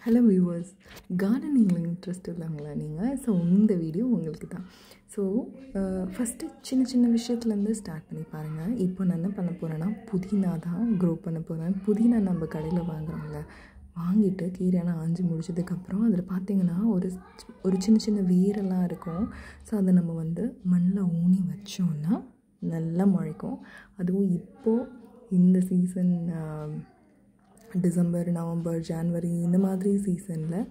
Hello viewers, கார்டனிங்கில் interest உள்ளவங்களா நீங்கள்? So இந்த வீடியோ உங்களுக்கு தான். ஸோ ஃபஸ்ட்டு சின்ன சின்ன விஷயத்துலேருந்து ஸ்டார்ட் பண்ணி பாருங்கள். இப்போ நான் என்ன பண்ண போகிறேன்னா, புதினா தான் க்ரோ பண்ண போகிறேன். புதினா நம்ம கடையில் வாங்குகிறோம்ல, வாங்கிட்டு கீரையெல்லாம் ஆஞ்சு முடிச்சதுக்கப்புறம் அதில் பார்த்திங்கன்னா ஒரு சின்ன சின்ன வேரெல்லாம் இருக்கும். ஸோ அதை நம்ம வந்து மண்ணில் ஊனி வச்சோன்னா நல்லா முளைக்கும். அதுவும் இப்போது இந்த சீசன் டிசம்பர், நவம்பர், ஜான்வரி இந்த மாதிரி சீசனில்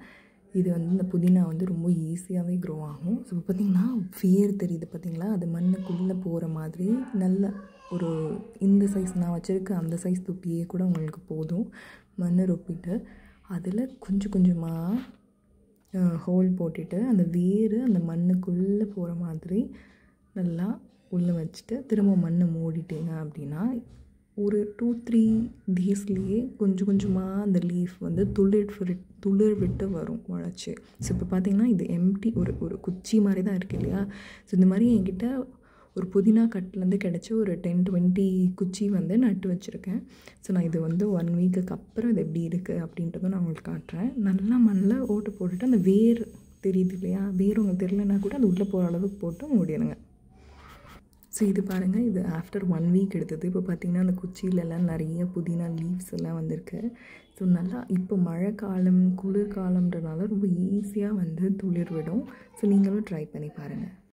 இது வந்து இந்த புதினா வந்து ரொம்ப ஈஸியாகவே க்ரோ ஆகும். ஸோ பார்த்திங்கன்னா வேர் தெரியுது பார்த்திங்களா, அது மண்ணுக்குள்ளே போகிற மாதிரி நல்ல ஒரு இந்த சைஸ் நான் வச்சுருக்க அந்த சைஸ் தொட்டியே கூட உங்களுக்கு போதும். மண் ரொப்பிட்டு அதில் கொஞ்சம் கொஞ்சமாக ஹோல் போட்டுட்டு அந்த வேர் அந்த மண்ணுக்குள்ளே போகிற மாதிரி நல்லா உள்ளே வச்சுட்டு திரும்ப மண்ணை மூடிட்டீங்க அப்படின்னா ஒரு 2-3 டேஸ்லேயே கொஞ்சம் கொஞ்சமாக அந்த லீஃப் வந்து துளிர் விட்டு வரும் முளைச்சி. ஸோ இப்போ பார்த்திங்கன்னா இது எம்டி ஒரு குச்சி மாதிரி தான் இருக்குது இல்லையா. ஸோ இந்த மாதிரி என்கிட்ட ஒரு புதினா கட்டிலேருந்து கிடச்ச ஒரு 10-20 குச்சி வந்து நட்டு வச்சுருக்கேன். ஸோ நான் இது வந்து 1 வீக்குக்கு அப்புறம் இது எப்படி இருக்குது அப்படின்றதும் நான் உங்களுக்கு காட்டுறேன். நல்லா மண்ணில் ஓட்டு போட்டுட்டு அந்த வேர் தெரியுது இல்லையா, வேர் உங்களுக்கு தெரியலனா கூட அது உள்ளே போகிற அளவுக்கு போட்டு மூடிடுங்க. ஸோ இது பாருங்கள், இது ஆஃப்டர் 1 வீக் எடுத்தது. இப்போ பார்த்திங்கன்னா அந்த குச்சியிலலாம் நிறைய புதினா லீவ்ஸ் எல்லாம் வந்திருக்கு. ஸோ நல்லா இப்போ மழை காலம் குளிர்காலம்ன்றனால ரொம்ப ஈஸியாக வந்து துளிர் விடும். ஸோ நீங்களும் ட்ரை பண்ணி பாருங்கள்.